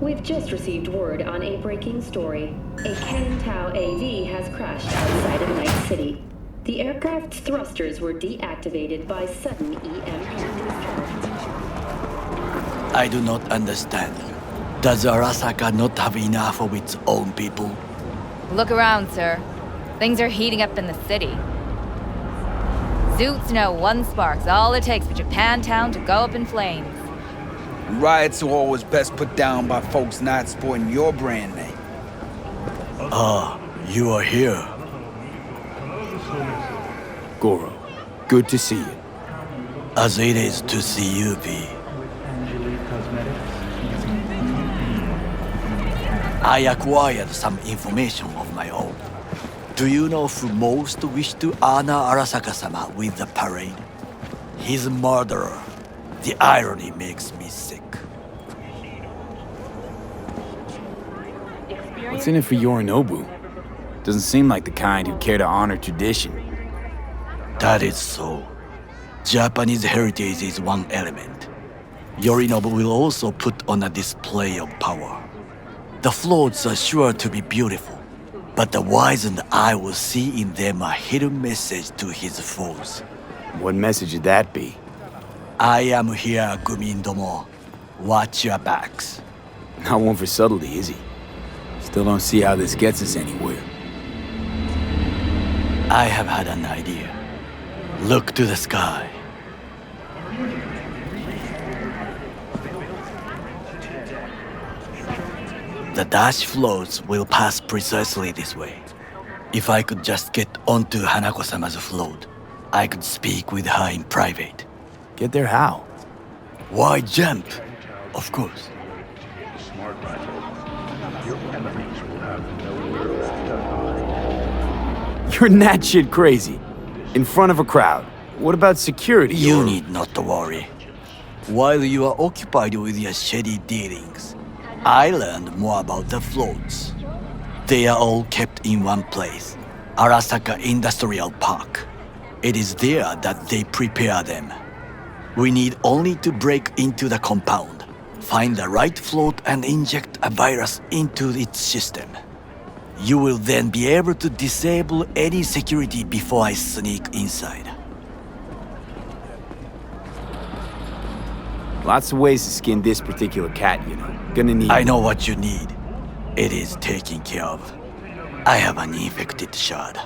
We've just received word on a breaking story. A Cannon Tau AV has crashed outside of Night City. The aircraft's thrusters were deactivated by sudden EMP discharge. I do not understand. Does Arasaka not have enough of its own people? Look around, sir. Things are heating up in the city. Zoots know one spark's all it takes for Japantown to go up in flames. Riots are always best put down by folks not sporting your brand name. Ah, you are here. Goro, good to see you. As it is to see you, V. I acquired some information of my own. Do you know who most wished to honor Arasaka-sama with the parade? His murderer. The irony makes me sick. What's in it for Yorinobu? Doesn't seem like the kind who care to honor tradition. That is so. Japanese heritage is one element. Yorinobu will also put on a display of power. The floats are sure to be beautiful, but the wizened eye will see in them a hidden message to his foes. What message would that be? I am here, Gumindomo. Watch your backs. Not one for subtlety, is he? Still don't see how this gets us anywhere. I have had an idea. Look to the sky. The dash floats will pass precisely this way. If I could just get onto Hanako-sama's float, I could speak with her in private. Get there how? Why jump? Of course. You're that shit crazy. In front of a crowd. What about security? You need not to worry. While you are occupied with your shady dealings, I learned more about the floats. They are all kept in one place, Arasaka Industrial Park. It is there that they prepare them. We need only to break into the compound, find the right float and inject a virus into its system. You will then be able to disable any security before I sneak inside. Lots of ways to skin this particular cat, you know. Gonna need... I know what you need. It is taken care of. I have an infected shard.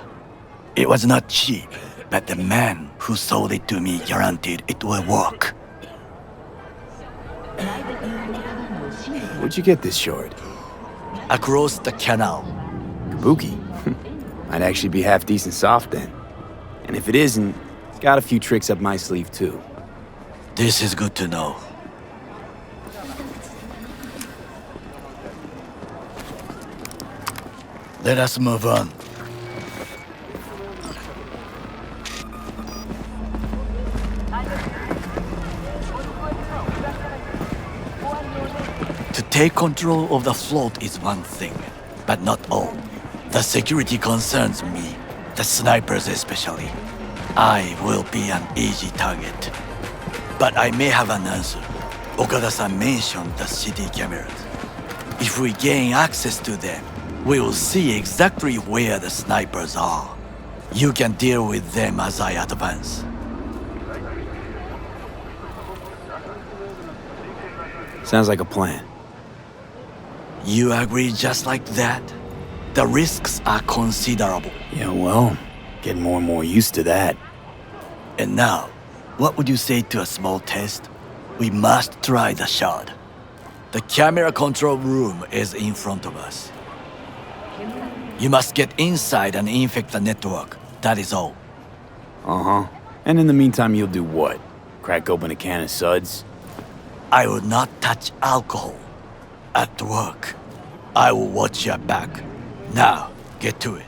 It was not cheap, but the man who sold it to me guaranteed it will work. Where'd you get this shard? Across the canal. Kabuki? Might actually be half decent soft then. And if it isn't, got a few tricks up my sleeve too. This is good to know. Let us move on. To take control of the float is one thing, but not all. The security concerns me, the snipers especially. I will be an easy target. But I may have an answer. Okada-san mentioned the city cameras. If we gain access to them, we will see exactly where the snipers are. You can deal with them as I advance. Sounds like a plan. You agree just like that? The risks are considerable. Yeah, well, getting more and more used to that. And now, what would you say to a small test? We must try the shard. The camera control room is in front of us. You must get inside and infect the network. That is all. Uh-huh. And in the meantime, you'll do what? Crack open a can of suds? I will not touch alcohol. At work, I will watch your back. Now, get to it.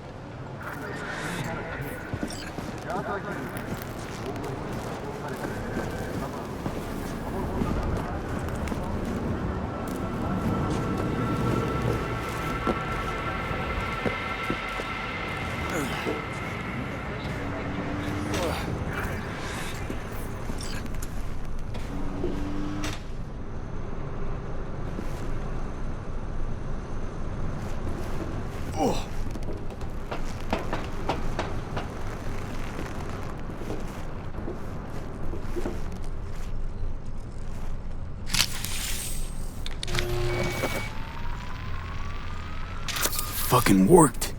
fucking worked.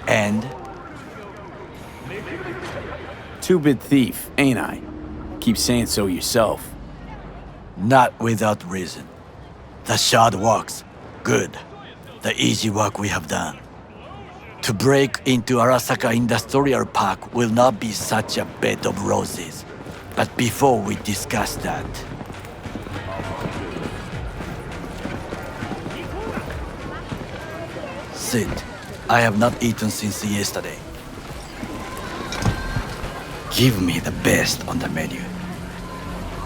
And Two-bit thief, ain't I? Keep saying so yourself. not without reason. The shard works. Good. The easy work we have done. To break into Arasaka Industrial Park will not be such a bed of roses. But before we discuss that... Sit. I have not eaten since yesterday. Give me the best on the menu.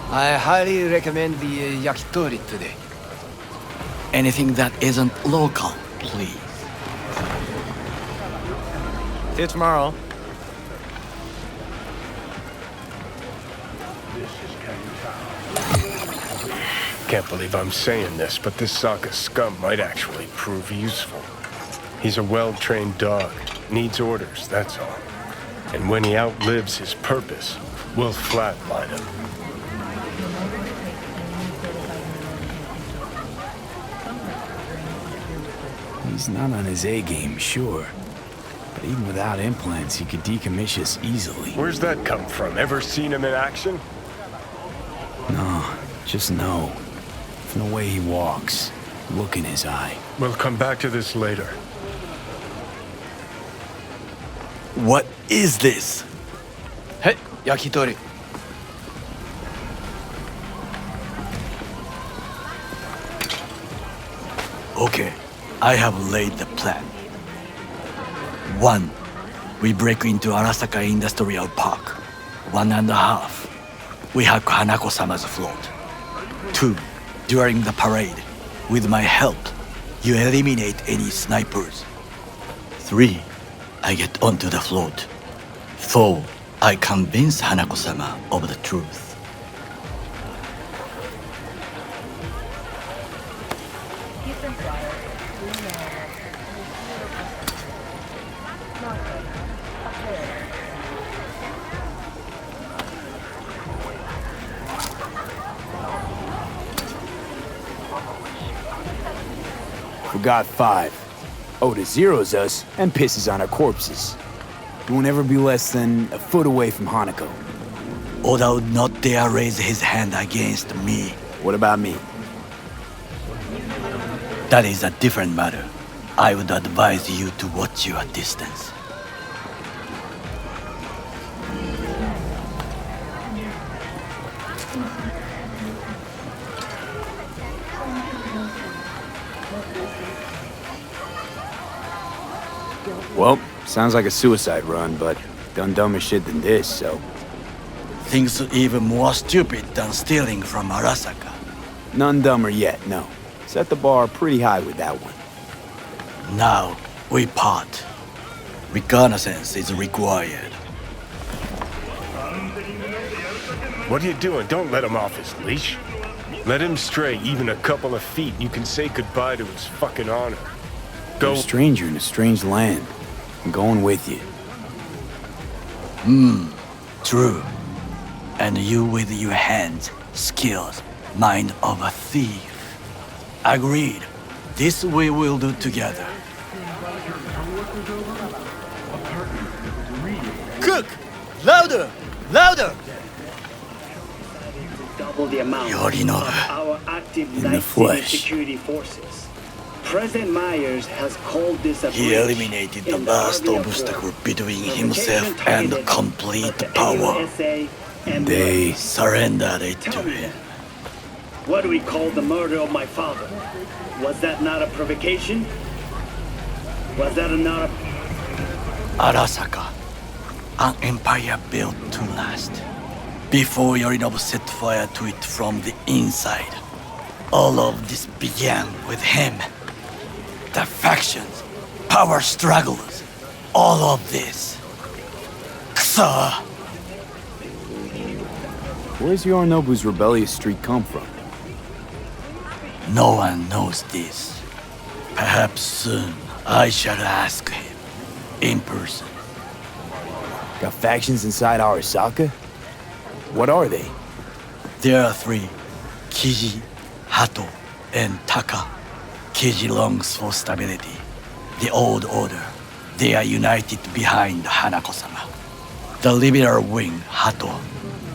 I highly recommend the yakitori today. Anything that isn't local, please. See you tomorrow. Can't believe I'm saying this, but this Saka scum might actually prove useful. He's a well-trained dog. Needs orders, that's all. And when he outlives his purpose, we'll flatline him. He's not on his A-game, sure. But even without implants, he could decommission us easily. Where's that come from? Ever seen him in action? No, just no. From the way he walks, look in his eye. We'll come back to this later. What is this? Hey, yakitori. Okay, I have laid the plan. 1. We break into Arasaka Industrial Park. 1.5. We hack Hanako-sama's float. 2. During the parade, with my help, you eliminate any snipers. 3. I get onto the float. 4. I convince Hanako-sama of the truth. Forgot 5. Oda zeroes us and pisses on our corpses. He won't ever be less than a foot away from Hanako. Oda would not dare raise his hand against me. What about me? That is a different matter. I would advise you to watch your distance. Well, sounds like a suicide run, but done dumber shit than this, so... Things even more stupid than stealing from Arasaka. None dumber yet, no. Set the bar pretty high with that one. Now, we part. Reconnaissance is required. What are you doing? Don't let him off his leash. Let him stray even a couple of feet, and you can say goodbye to his fucking honor. You're Go. a stranger in a strange land. I'm going with you. True. And you with your hands, skills, mind of a thief. Agreed. This we will do together. Cook! Louder! Louder! Double the amount Yorinobu. of our active In the night city flesh. security forces. President Myers has called this a He breach eliminated the in last area of obstacle war. between Provocation himself and targeted complete at the power. AUSA and They... Surrendered it to Tell me him. What do we call the murder of my father? Was that not a provocation? Was that not a... Arasaka, an empire built to last. Before Yorinobu set fire to it from the inside, all of this began with him. The factions, power struggles, all of this. Kusa! Where's Yorinobu's rebellious streak come from? No one knows this. Perhaps soon I shall ask him in person. Got factions inside Arasaka? What are they? There are three: Kiji, Hato, and Taka. Kiji longs for stability. The old order. They are united behind Hanako-sama. The liberal wing, Hato,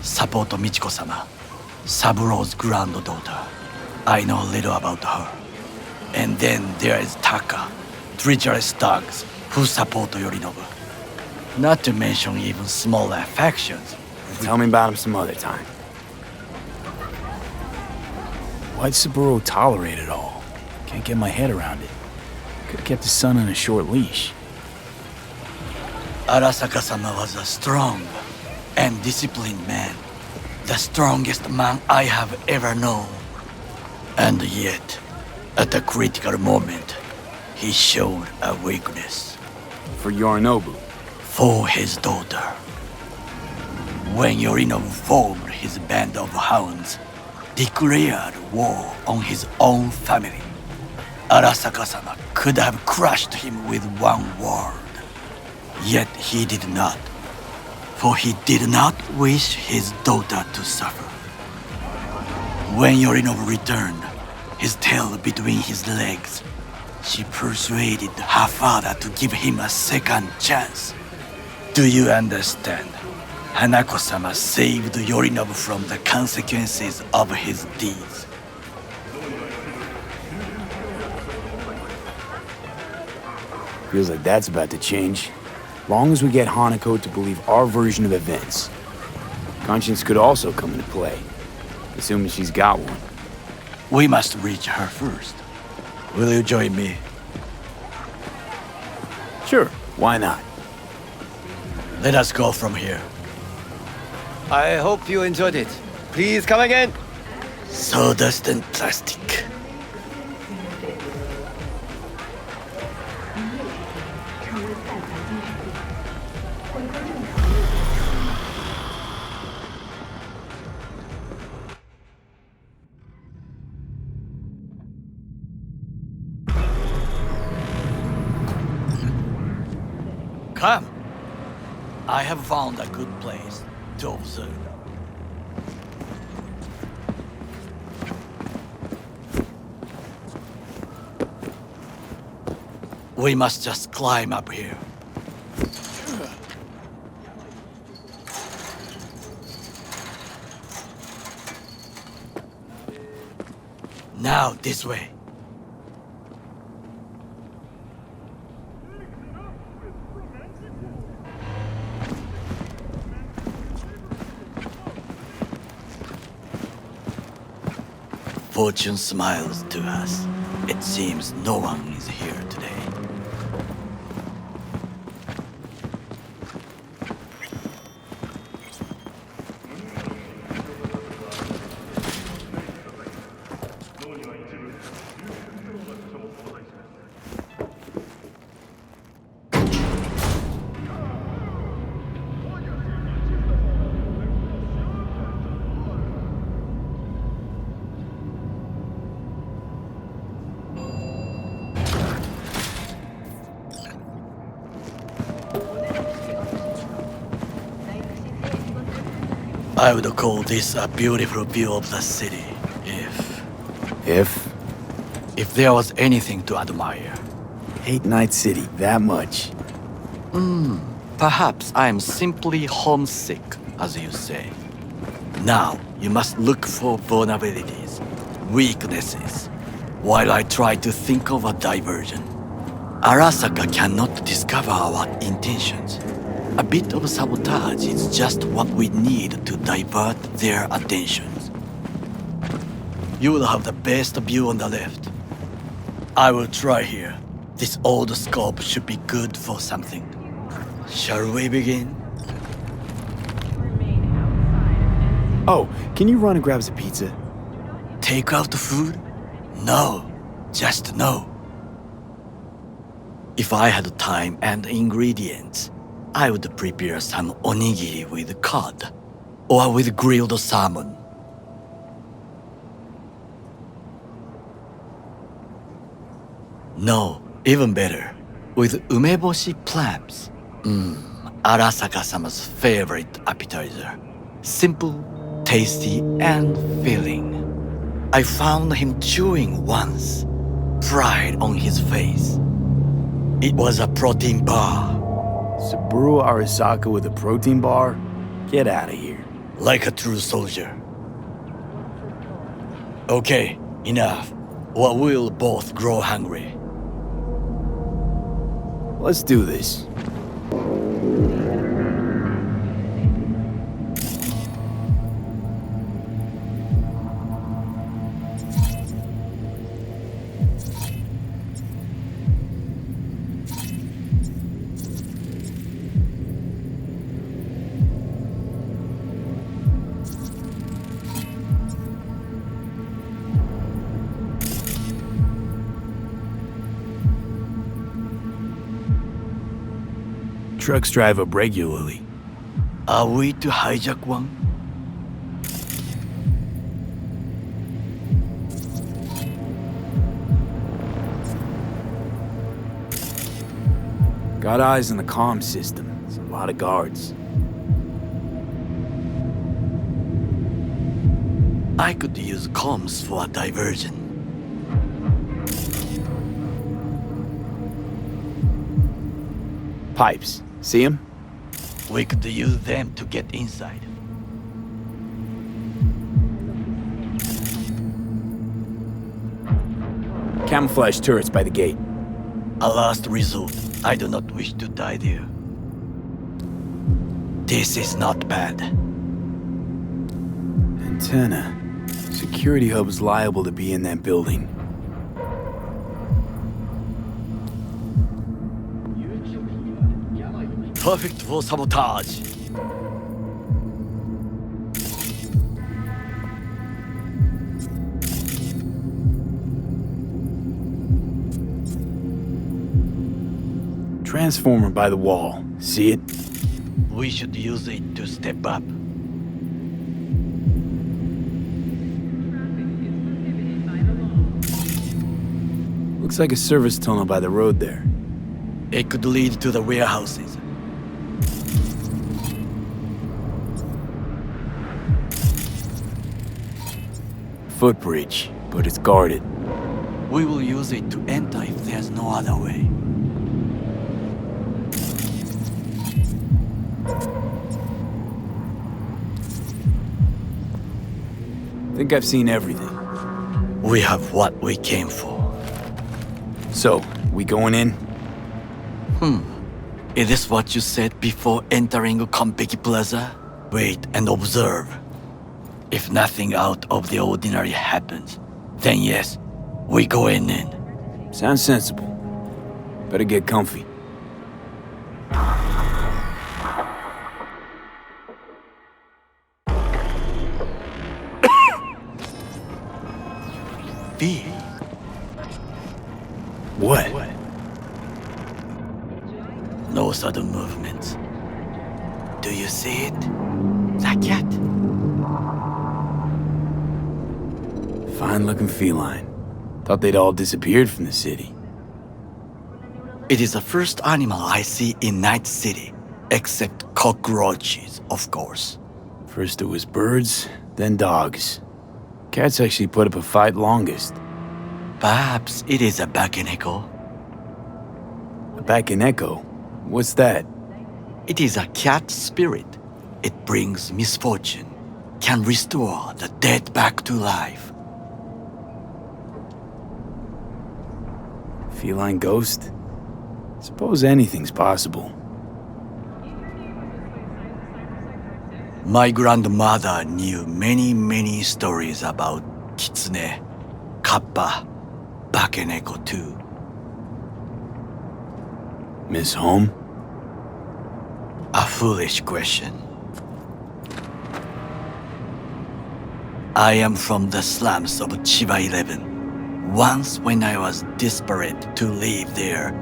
support Michiko-sama, Saburo's granddaughter. I know little about her. And then there is Taka, treacherous dogs who support Yorinobu. Not to mention even smaller factions. Tell me about him some other time. Why'd Saburo tolerate it all? Can't get my head around it. Could've kept his son on a short leash. Arasaka-sama was a strong and disciplined man. The strongest man I have ever known. And yet, at the critical moment, he showed a weakness. For Yorinobu. For his daughter. When Yorinobu formed his band of hounds, declared war on his own family, Arasaka-sama could have crushed him with one word. Yet he did not, for he did not wish his daughter to suffer. When Yorinobu returned, his tail between his legs, she persuaded her father to give him a second chance. Do you understand? Hanako-sama saved Yorinobu from the consequences of his deeds. Feels like that's about to change. Long as we get Hanako to believe our version of events. Conscience could also come into play, assuming she's got one. We must reach her first. Will you join me? Sure, why not? Let us go from here. I hope you enjoyed it. Please come again. Sawdust and plastic. Come. I have found a good place to observe. We must just climb up here. Now, this way. Fortune smiles to us. It seems no one is here today. I would call this a beautiful view of the city, if there was anything to admire. Hate Night City that much. Perhaps I am simply homesick, as you say. Now, you must look for vulnerabilities, weaknesses, while I try to think of a diversion. Arasaka cannot discover our intentions. A bit of sabotage is just what we need to divert their attentions. You will have the best view on the left. I will try here. This old scope should be good for something. Shall we begin? Oh, can you run and grab us a pizza? Take out the food? No, just no. If I had time and ingredients, I would prepare some onigiri with cod, or with grilled salmon. No, even better, with umeboshi clams. Arasaka-sama's favorite appetizer. Simple, tasty, and filling. I found him chewing once, pride on his face. It was a protein bar. Saburo Arasaka with a protein bar? Get out of here. Like a true soldier. Okay, enough, or we'll both grow hungry. Let's do this. Trucks drive up regularly. Are we to hijack one? Got eyes on the comm system. There's a lot of guards. I could use comms for a diversion. Pipes. See him? We could use them to get inside. Camouflage turrets by the gate. A last resort. I do not wish to die there. This is not bad. Antenna. Security hub is liable to be in that building. Perfect for sabotage. Transformer by the wall. See it? We should use it to step up. Looks like a service tunnel by the road there. It could lead to the warehouses. Footbridge, but it's guarded. We will use it to enter if there's no other way. Think I've seen everything. We have what we came for. So, we going in? Is this what you said before entering Konpeki Plaza? Wait and observe. If nothing out of the ordinary happens, then yes, we going in. Sounds sensible. Better get comfy. V. What? No sudden movements. Do you see it? The cat. Fine-looking feline. Thought they'd all disappeared from the city. It is the first animal I see in Night City, except cockroaches, of course. First it was birds, then dogs. Cats actually put up a fight longest. Perhaps it is a Bakeneko. A Bakeneko? What's that? It is a cat spirit. It brings misfortune, can restore the dead back to life. Feline ghost? Suppose anything's possible. My grandmother knew many stories about Kitsune, Kappa, Bakeneko too. Miss Home? A foolish question. I am from the slums of Chiba 11. Once when I was desperate to live there,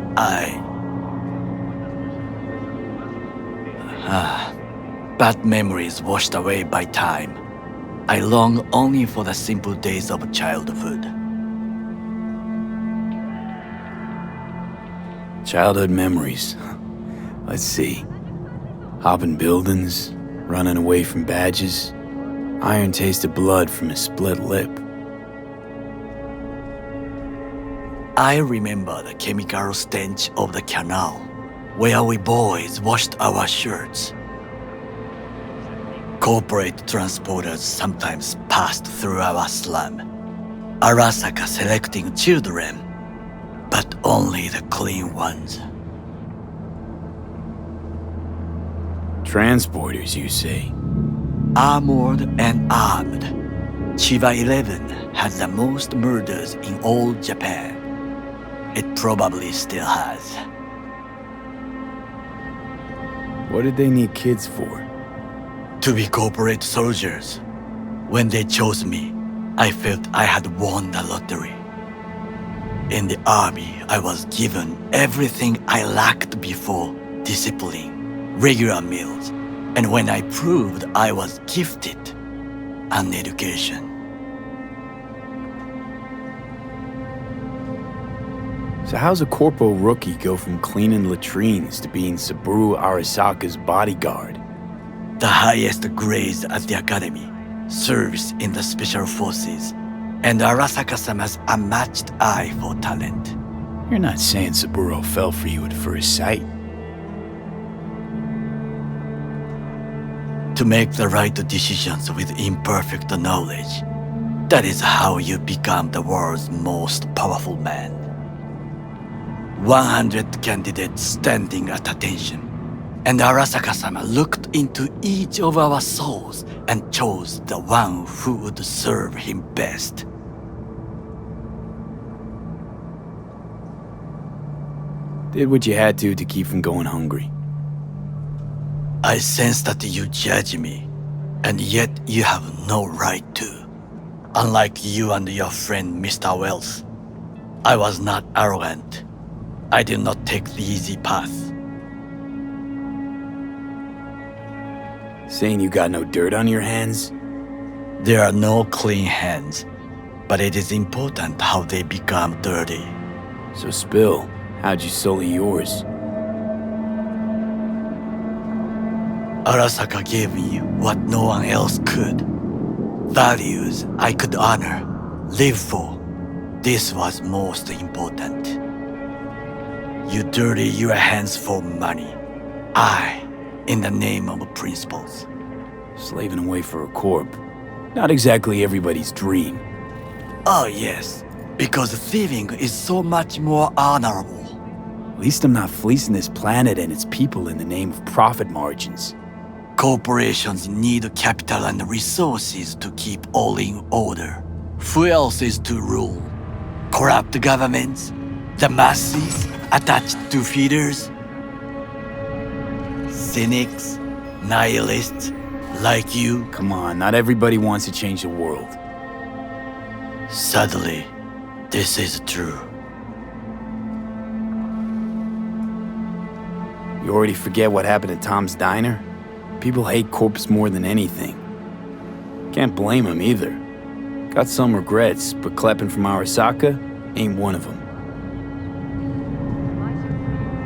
bad memories washed away by time. I long only for the simple days of childhood. Childhood memories. Let's see. Hopping buildings, Running away from badges. Iron tasted blood from his split lip. I remember the chemical stench of the canal, where we boys washed our shirts. Corporate transporters sometimes passed through our slum, ARASAKA selecting children, but only the clean ones. Transporters, you say? Armored and armed, Chiba 11 had the most murders in all Japan. It probably still has. What did they need kids for? To be corporate soldiers. When they chose me, I felt I had won the lottery. In the army, I was given everything I lacked before: discipline, regular meals, and when I proved I was gifted, an education. So how's a Corpo rookie go from cleaning latrines to being Saburo Arasaka's bodyguard? The highest grades at the academy, service in the special forces, and Arasaka-sama's unmatched eye for talent. You're not saying Saburo fell for you at first sight. To make the right decisions with imperfect knowledge, that is how you become the world's most powerful man. 100 candidates standing at attention, and Arasaka-sama looked into each of our souls and chose the one who would serve him best. Did what you had to keep from going hungry. I sense that you judge me, and yet you have no right to. Unlike you and your friend Mr. Wells, I was not arrogant. I did not take the easy path. Saying you got no dirt on your hands? There are no clean hands, but it is important how they become dirty. So spill, how'd you sully yours? Arasaka gave me what no one else could. Values I could honor, live for. This was most important. You dirty your hands for money. I, in the name of principles. Slaving away for a corp. Not exactly everybody's dream. Oh yes, because thieving is so much more honorable. At least I'm not fleecing this planet and its people in the name of profit margins. Corporations need capital and resources to keep all in order. Who else is to rule? Corrupt governments? The masses attached to feeders? Cynics? Nihilists? Like you? Come on, not everybody wants to change the world. Sadly, this is true. You already forget what happened at Tom's Diner? People hate corps more than anything. Can't blame them either. Got some regrets, but clapping from Arasaka ain't one of them.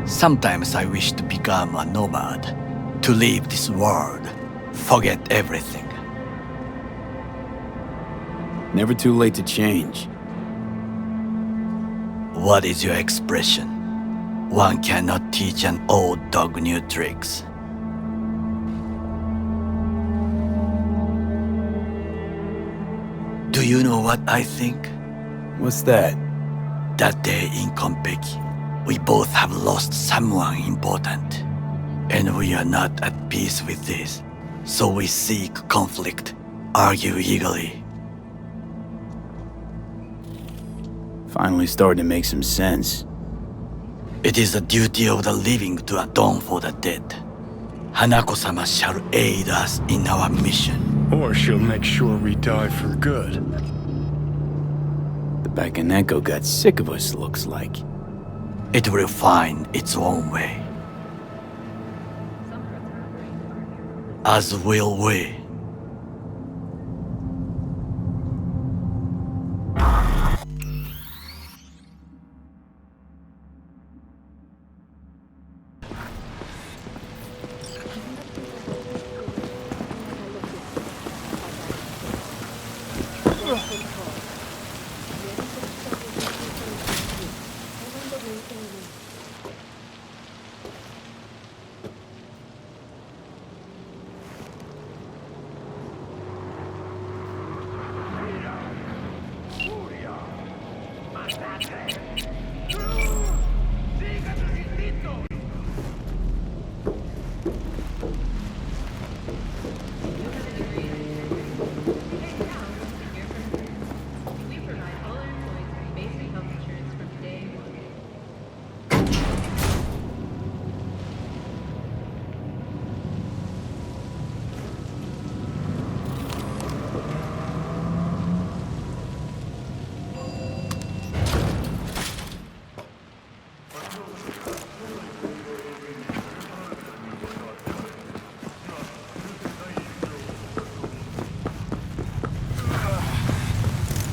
Sometimes I wish to become a nomad, to leave this world, forget everything. Never too late to change. What is your expression? One cannot teach an old dog new tricks. Do you know what I think? What's that? That day in Konpeki, we both have lost someone important. And we are not at peace with this. So we seek conflict, argue eagerly. Finally starting to make some sense. It is the duty of the living to atone for the dead. Hanako-sama shall aid us in our mission. Or she'll make sure we die for good. The Bakaneko got sick of us, looks like. It will find its own way. As will we.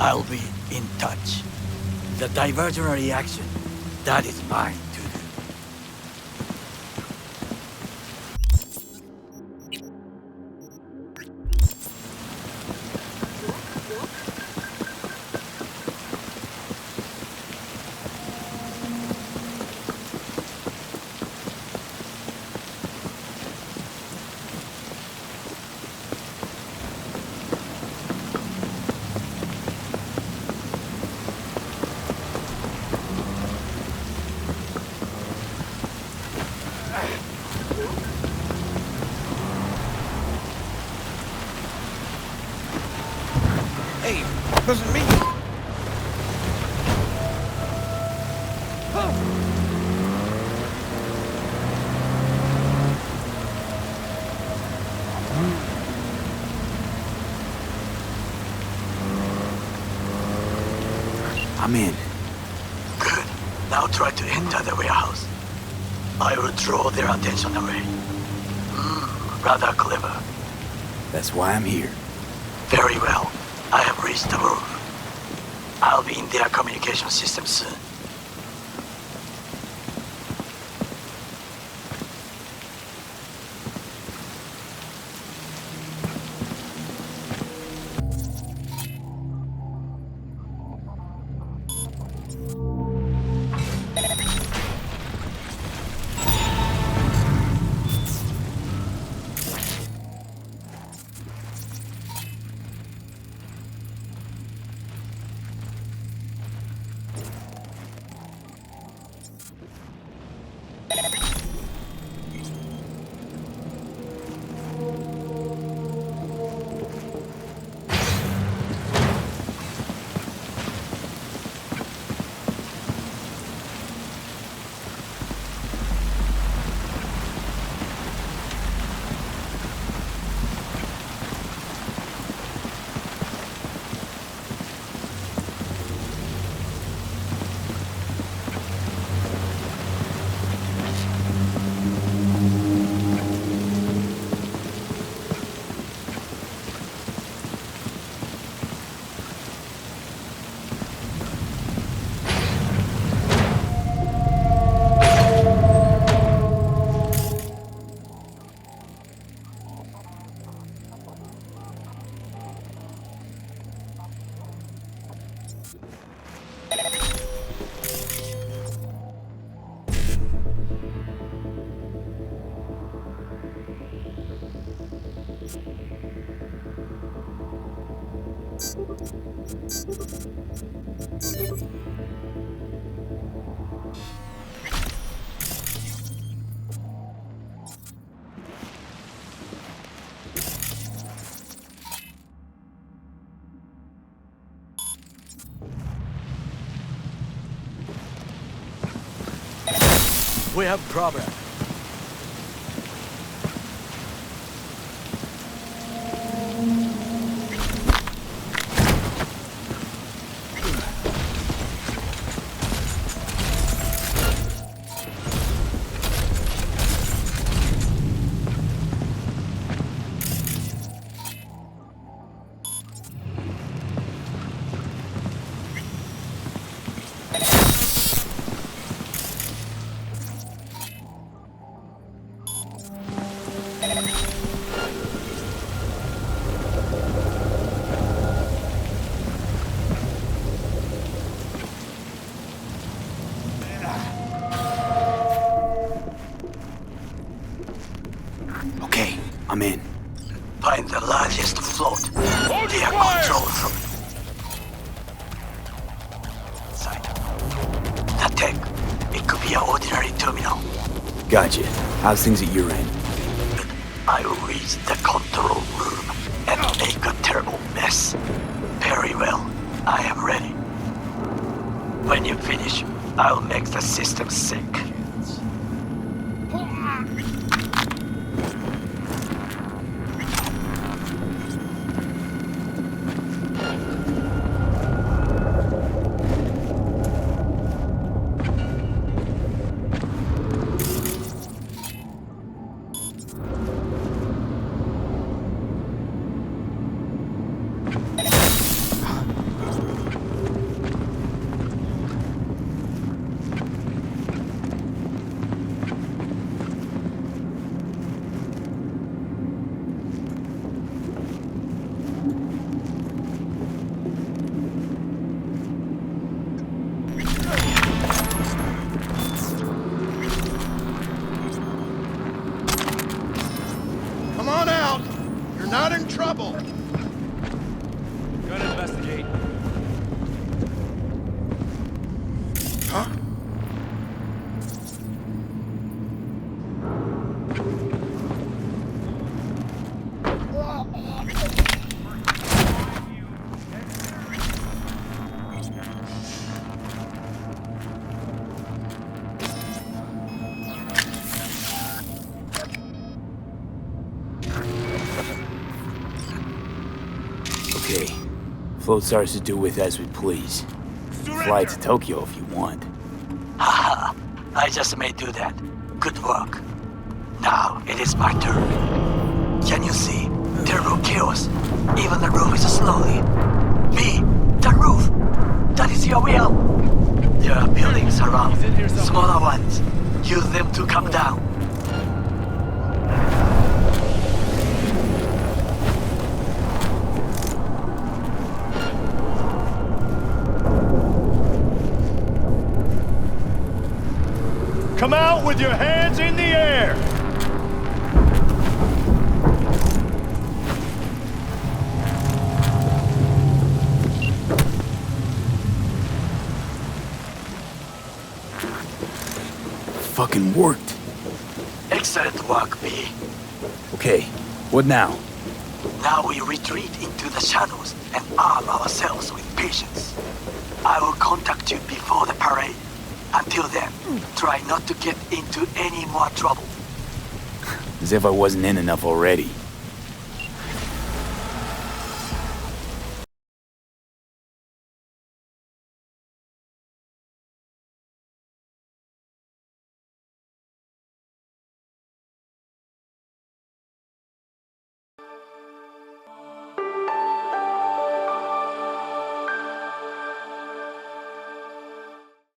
I'll be in touch. The diversionary action, that is mine to do. Hey, wasn't me. I'm in. Good. Now try to enter the warehouse. I will draw their attention away. Rather clever. That's why I'm here. Very well. I have reached the roof. I'll be in their communication system soon. We have problem. I'm in. Find the largest float. They are controlled from inside. That tech, it could be an ordinary terminal. Gotcha. How's things at your end? I will reach the control room and make a terrible mess. Very well. I am ready. When you finish, I'll make the system sick. on out. You're not in trouble. Gonna investigate. Huh? Okay. Float starts to do with as we please. Fly to Tokyo if you want. Haha, I just may do that. Good work. Now it is my turn. Can you see? Terrible chaos. Even the roof is slowly. Me, the roof. That is your will. There are buildings around, smaller ones. Use them to come down. Come out with your hands in the air! Fucking worked. Excellent work, B. Okay, what now? Now we retreat into the shadows and arm ourselves with patience. I will contact you before the parade. Until then, try not to get into any more trouble. As if I wasn't in enough already.